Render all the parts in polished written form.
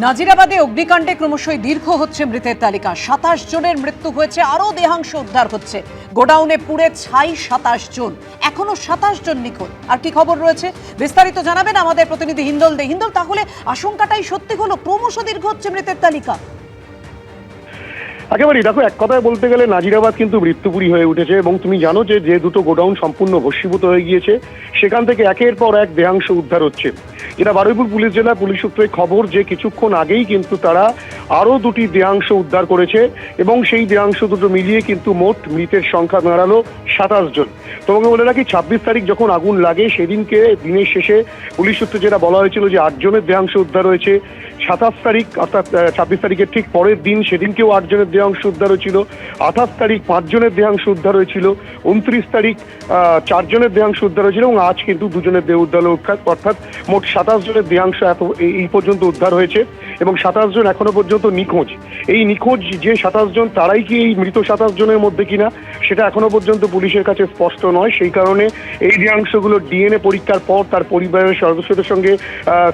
নাজিরাবাদে অগ্নিকাণ্ডে ক্রমশই দীর্ঘ হচ্ছে মৃতের তালিকা। 27 জনের মৃত্যু হয়েছে, আরও দেহাংশ উদ্ধার হচ্ছে। গোডাউনে পুড়ে ছাই 27 জন, এখনো 27 জন নিখোঁজ। আর কি খবর রয়েছে বিস্তারিত জানাবেন আমাদের প্রতিনিধি হিন্দল দে। হিন্দল, তাহলে আশঙ্কাটাই সত্যি হলো, ক্রমশ দীর্ঘ হচ্ছে মৃতের তালিকা? একেবারেই দেখো, এক কথায় বলতে গেলে নাজিরাবাদ কিন্তু মৃত্যুপুরী হয়ে উঠেছে। এবং তুমি জানো যে দুটো গোডাউন সম্পূর্ণ ভস্মীভূত হয়ে গিয়েছে, সেখান থেকে একের পর এক দেহাংশ উদ্ধার হচ্ছে। যেটা বারুইপুর পুলিশ জেলা পুলিশ সূত্রে খবর যে কিছুক্ষণ আগেই কিন্তু তারা আরো দুটি দেহাংশ উদ্ধার করেছে এবং সেই দেহাংশ দুটো মিলিয়ে কিন্তু মোট মৃতের সংখ্যা দাঁড়ালো 27 জন। তোমাকে বলে রাখি, 26 তারিখ যখন আগুন লাগে সেদিনকে দিনের শেষে পুলিশ সূত্রে যেটা বলা হয়েছিল যে 8 জনের দেহাংশ উদ্ধার হয়েছে। 27 তারিখ অর্থাৎ 26 তারিখের ঠিক পরের দিন সেদিনকেও 8 জনের দেহাংশ উদ্ধার হয়েছিল। 28 তারিখ 5 জনের দেহাংশ উদ্ধার হয়েছিল। 29 তারিখ 4 জনের দেহাংশ উদ্ধার হয়েছিল এবং আজ কিন্তু 2 জনের দেহ উদ্ধার, অর্থাৎ মোট 27 জনের দেহাংশ এই পর্যন্ত উদ্ধার হয়েছে এবং 27 জন এখনো পর্যন্ত নিখোঁজ। এই নিখোঁজ যে 27 জন, তারাই কি এই মৃত 27 জনের মধ্যে কিনা সেটা এখনো পর্যন্ত পুলিশের কাছে স্পষ্ট নয়। সেই কারণে এই দেহাংশগুলো ডিএনএ পরীক্ষার পর তার পরিবারের সদস্যদের সঙ্গে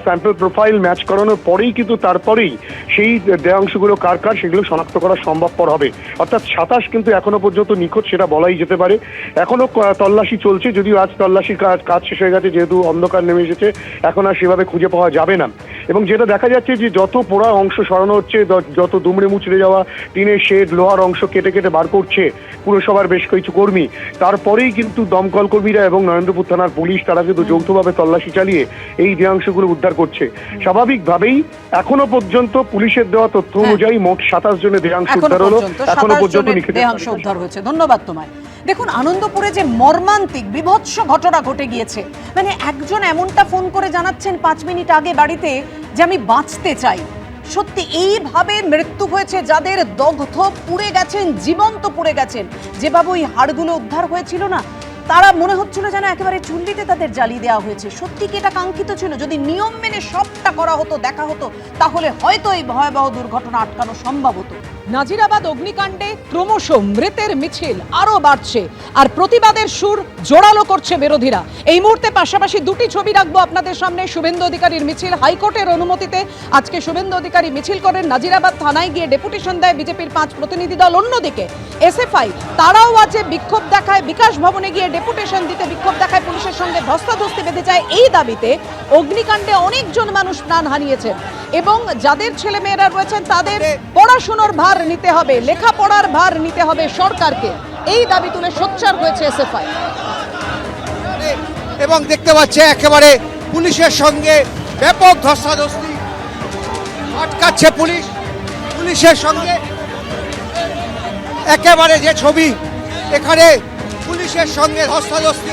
স্যাম্পল প্রোফাইল ম্যাচ করানোর পরেই কিন্তু তারপরেই সেই দেহাংশগুলো কার কার সেগুলো শনাক্ত করা সম্ভবপর হবে। অর্থাৎ 27 কিন্তু এখনো পর্যন্ত নিখোঁজ সেটা বলাই যেতে পারে। এখনো তল্লাশি চলছে, যদিও আজ তল্লাশির কাজ শেষ হয়ে গেছে, যেহেতু অন্ধকার নেমে এসেছে এখন আর সেভাবে খুঁজে পাওয়া যাবে না। এবং যেটা দেখা যাচ্ছে যে যত পোড়া অংশ সরানো হচ্ছে, যত দুমড়ে মুচড়ে যাওয়া টিনের শেড, লোহার অংশ কেটে কেটে বার করছে পুরসভার বেশ কিছু কর্মী, তারপরেই কিন্তু দমকল কর্মীরা এবং নরেন্দ্রপুর থানার পুলিশ তারা কিন্তু যৌথভাবে তল্লাশি চালিয়ে এই দেহাংশগুলো উদ্ধার করছে। স্বাভাবিকভাবেই এখনো পর্যন্ত পুলিশের দেওয়া তথ্য অনুযায়ী মোট 27 জনের দেহাংশ উদ্ধার হলো, এখনো পর্যন্ত দেহাংশ উদ্ধার হয়েছে। ধন্যবাদ তোমায়। দেখুন, আনন্দপুরে যে মর্মান্তিক বিভৎস ঘটনা ঘটে গিয়েছে, মানে একজন এমনটা ফোন করে জানাচ্ছেন 5 মিনিট আগে বাড়িতে যে আমি বাঁচতে চাই। সত্যি এইভাবে মৃত্যু হয়েছে যাদের দগ্ধ পুড়ে গেছেন, জীবন্ত পুড়ে গেছেন। যেভাবে ওই হাড়গুলো উদ্ধার হয়েছিল না, তারা মনে হচ্ছিল যেন একেবারে চুল্লিতে তাদের জ্বালিয়ে দেওয়া হয়েছে। সত্যি কি এটা কাঙ্ক্ষিত ছিল? যদি নিয়ম মেনে সবটা করা হতো, দেখা হতো, তাহলে হয়তো এই ভয়াবহ দুর্ঘটনা আটকানো সম্ভব হতো। নাজিরাবাদ অগ্নিকাণ্ডে ক্রমশ মৃতের মিছিল আরো বাড়ছে, আর প্রতিবাদের সুর জোরালো করছে বিরোধীরা। এই মুহূর্তে পাশাপাশি দুটি ছবি রাখবো আপনাদের সামনে। শুভেন্দু অধিকারীর মিছিল, হাইকোর্টের অনুমতিতে আজকে শুভেন্দু অধিকারী মিছিল করেন, নাজিরাবাদ থানায় গিয়ে ডেপুটেশন দেয় বিজেপির 5 প্রতিনিধি দল। অন্যদিকে এসএফআই তারাও আজ বিক্ষোভ দেখায়, বিকাশ ভবনে গিয়ে ডেপুটেশন দিতে বিক্ষোভ দেখায়, পুলিশের সঙ্গে ধস্তাধস্তি বেঁধে যায় এই দাবিতে। অগ্নিকাণ্ডে অনেকজন মানুষ প্রাণ হারিয়েছেন এবং যাদের ছেলে মেয়েরা রয়েছেন তাদের পড়াশোনার ভার নিতে হবে, লেখাপড়ার ভার নিতে হবে সরকারকে, এই দাবি তুলে সোচ্চার হয়েছে এসএফআই। এবং দেখতে পাচ্ছে একেবারে পুলিশের সঙ্গে ব্যাপক ধস্তাধস্তি, আটকাচ্ছে পুলিশের সঙ্গে। একেবারে যে ছবি, এখানে পুলিশের সঙ্গে ধস্তাধস্তি।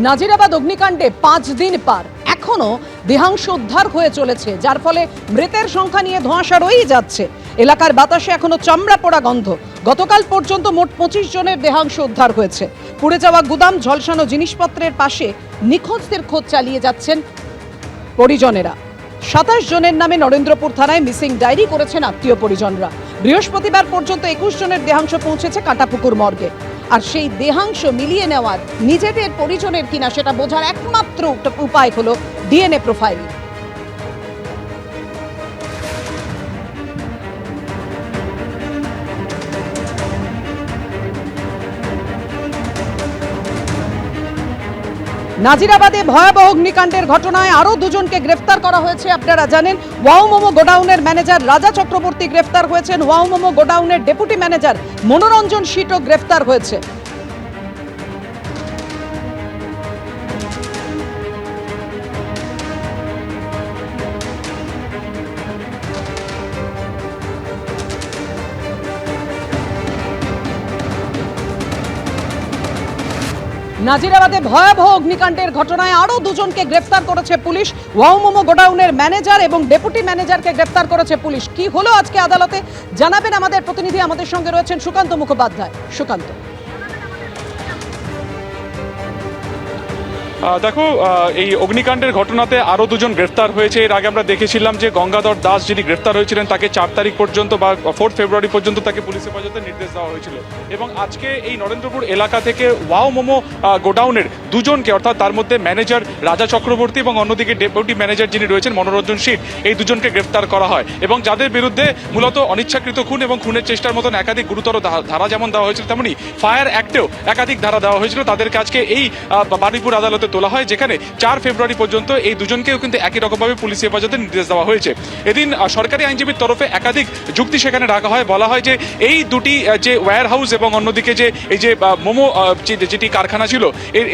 নাজিরাবাদ অগ্নিকাণ্ডে 5 দিন পার, এখনো দেহাংশ উদ্ধার হয়ে চলেছে, যার ফলে মৃতের সংখ্যা নিয়ে ধোঁয়াশা রয়েই যাচ্ছে। এলাকার বাতাসে এখনো চামড়া পোড়া গন্ধ। গতকাল পর্যন্ত মোট 25 জনের দেহাংশ উদ্ধার হয়েছে। পুড়ে যাওয়া গুদাম, ঝলসানো জিনিসপত্রের পাশে নিখোঁজদের খোঁজ চালিয়ে যাচ্ছেন পরিজনেরা। 27 জনের নামে নরেন্দ্রপুর থানায় মিসিং ডায়েরি করেছেন আত্মীয় পরিজনরা। বৃহস্পতিবার পর্যন্ত 21 জনের দেহাংশ পৌঁছেছে কাঁটাপুকুর মর্গে। আর সেই দেহাংশ মিলিয়ে নেওয়ার নিজেদের পরিজনের কিনা সেটা বোঝার একমাত্র উপায় হলো ডিএনএ প্রোফাইল। নাজিরাবাদে ভয়াবহ অগ্নিকাণ্ডের ঘটনায় আরো 2 জনকে গ্রেফতার করা হয়েছে। আপনারা জানেন, ওয়াও মোমো গোডাউনের ম্যানেজার রাজা চক্রবর্তী গ্রেফতার হয়েছেন। ওয়াও মোমো গোডাউনের ডেপুটি ম্যানেজার মনোরঞ্জন শীটও গ্রেফতার হয়েছে। নাজিরাবাদে ভয়াবহ অগ্নিকাণ্ডের ঘটনায় আরো 2 জনকে গ্রেফতার করেছে পুলিশ। ওয়াও মোমো গোডাউনের ম্যানেজার এবং ডেপুটি ম্যানেজারকে গ্রেফতার করেছে পুলিশ। কি হলো আজকে আদালতে জানাবেন আমাদের প্রতিনিধি, আমাদের সঙ্গে রয়েছেন সুকান্ত মুখোপাধ্যায়। সুকান্ত। দেখো, এই অগ্নিকাণ্ডের ঘটনাতে আরও দুজন গ্রেফতার হয়েছে। এর আগে আমরা দেখেছিলাম যে গঙ্গাধর দাস যিনি গ্রেফতার হয়েছিলেন তাকে 4 তারিখ পর্যন্ত বা 4 ফেব্রুয়ারি পর্যন্ত তাকে পুলিশ হেফাজতে নির্দেশ দেওয়া হয়েছিল। এবং আজকে এই নরেন্দ্রপুর এলাকা থেকে ওয়াও মোমো গোডাউনের দুজনকে, অর্থাৎ তার মধ্যে ম্যানেজার রাজা চক্রবর্তী এবং অন্যদিকে ডেপুটি ম্যানেজার যিনি রয়েছেন মনোরঞ্জন শীল, এই দুজনকে গ্রেফতার করা হয়। এবং যাদের বিরুদ্ধে মূলত অনিচ্ছাকৃত খুন এবং খুনের চেষ্টার মতন একাধিক গুরুতর ধারা যেমন দেওয়া হয়েছিল, তেমনি ফায়ার অ্যাক্টেও একাধিক ধারা দেওয়া হয়েছিল। তাদেরকে আজকে এই বারুইপুর আদালতে তোলা হয়, যেখানে 4 ফেব্রুয়ারি পর্যন্ত এই দুজনকেও কিন্তু একই রকমভাবে পুলিশ হেফাজতে নির্দেশ দেওয়া হয়েছে। এদিন সরকারি আইনজীবীর তরফে একাধিক যুক্তি সেখানে রাখা হয়। বলা হয় যে এই দুটি যে ওয়্যার হাউস এবং অন্যদিকে যে এই যে মোমো যেটি কারখানা ছিল,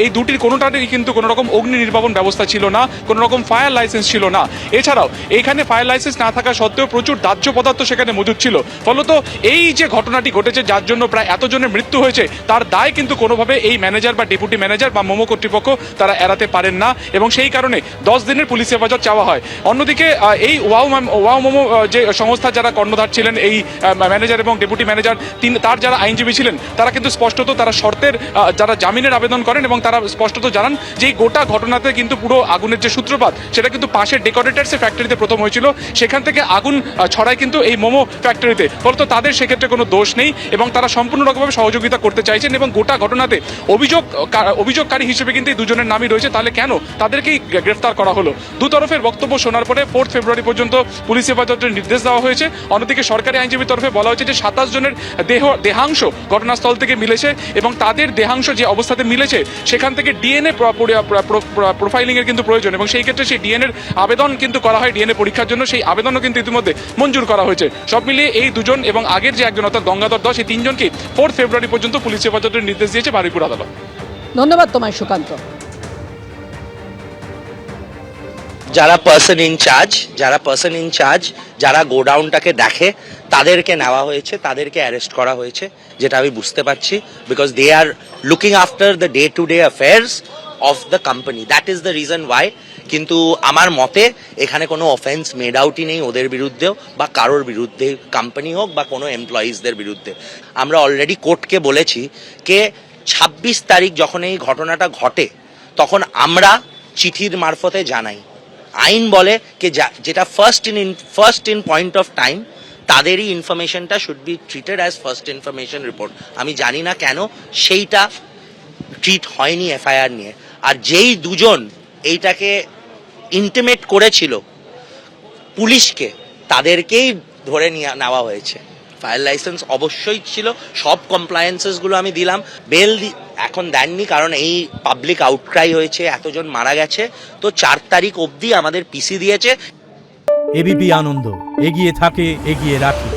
এই দুটির কোনোটারই কিন্তু কোনো রকম অগ্নি নির্বাপন ব্যবস্থা ছিল না, কোনো রকম ফায়ার লাইসেন্স ছিল না। এছাড়াও এইখানে ফায়ার লাইসেন্স না থাকা সত্ত্বেও প্রচুর দাহ্য পদার্থ সেখানে মজুদ ছিল। ফলত এই যে ঘটনাটি ঘটেছে, যার জন্য প্রায় এতজনের মৃত্যু হয়েছে, তার দায় কিন্তু কোনোভাবে এই ম্যানেজার বা ডেপুটি ম্যানেজার বা মোমো কর্তৃপক্ষ তারা এড়াতে পারেন না, এবং সেই কারণে 10 দিনের পুলিশ হেফাজত চাওয়া হয়। অন্যদিকে এই ওয়াও মোমো যে সংস্থা যারা কর্ণধার ছিলেন, এই ম্যানেজার এবং ডেপুটি ম্যানেজার তার যারা আইনজীবী ছিলেন, তারা কিন্তু স্পষ্টত তারা শর্তের যারা জামিনের আবেদন করেন এবং তারা স্পষ্টত জানান যে এই গোটা ঘটনাতে কিন্তু পুরো আগুনের যে সূত্রপাত, সেটা কিন্তু পাশের ডেকোরেটার্সের ফ্যাক্টরিতে প্রথম হয়েছিল। সেখান থেকে আগুন ছড়ায় কিন্তু এই মোমো ফ্যাক্টরিতে। ফলত তাদের সেক্ষেত্রে কোনো দোষ নেই এবং তারা সম্পূর্ণ রকমভাবে সহযোগিতা করতে চাইছেন। এবং গোটা ঘটনাতে অভিযোগকারী হিসেবে কিন্তু এই দুজনের নামই রয়েছে। তাহলে কেন তাদেরকেই গ্রেফতার করা হলো? দুতরফের বক্তব্য শোনার পরে 4 ফেব্রুয়ারি পর্যন্ত পুলিশ হেফাজতের নির্দেশ দেওয়া হয়েছে। অন্যদিকে সরকারি আইনজীবীর তরফে বলা হয়েছে যে 27 জনের দেহাংশ ঘটনাস্থল থেকে মিলেছে এবং তাদের দেহাংশ যে অবস্থাতে মিলেছে, সেখান থেকে ডিএনএ প্রোফাইলিং এর কিন্তু প্রয়োজন, এবং সেই ক্ষেত্রে সেই ডিএনএর আবেদন কিন্তু করা হয় ডিএনএ পরীক্ষার জন্য। সেই আবেদনও কিন্তু ইতিমধ্যে মঞ্জুর করা হয়েছে। সব মিলিয়ে এই দুজন এবং আগের যে একজন অর্থাৎ গঙ্গাধর দাস, এই তিনজনকে 4 ফেব্রুয়ারি পর্যন্ত পুলিশ হেফাজতের নির্দেশ দিয়েছে বারুইপুর আদালত। ধন্যবাদ তোমায় সুকান্ত। যারা পার্সন ইনচার্জ যারা গোডাউনটাকে দেখে, তাদেরকে নেওয়া হয়েছে, তাদেরকে অ্যারেস্ট করা হয়েছে, যেটা আমি বুঝতে পারছি, because they are looking after the day to day affairs of the company. That is the reason why. কিন্তু আমার মতে এখানে কোনো অফেন্স মেড আউটই নেই ওদের বিরুদ্ধেও বা কারোর বিরুদ্ধে, কোম্পানি হোক বা কোনো এমপ্লয়িজদের বিরুদ্ধে। আমরা অলরেডি কোর্টকে বলেছি কে 26 তারিখ যখন এই ঘটনাটা ঘটে, তখন আমরা চিঠির মারফতে জানাই। আইন বলে কে যেটা first in point of time, তাদেরই ইনফরমেশনটা should be treated as first information report. আমি জানি না কেন সেইটা ট্রিট হয়নি এফআইআর নিয়ে। আর যেই দুজন এইটাকে ইন্টিমেট করেছিল পুলিশকে, তাদেরকেই ধরে নেওয়া হয়েছে। ফায়ার লাইসেন্স অবশ্যই ছিল, সব কমপ্লায়েন্সেসগুলো আমি দিলাম। বেল এখন দেননি, কারণ এই পাবলিক আউটক্রাই হয়েছে, এতজন মারা গেছে। তো 4 তারিখ অবধি আমাদের পিসি দিয়েছে। এবিপি আনন্দ, এগিয়ে থাকে, এগিয়ে রাখে।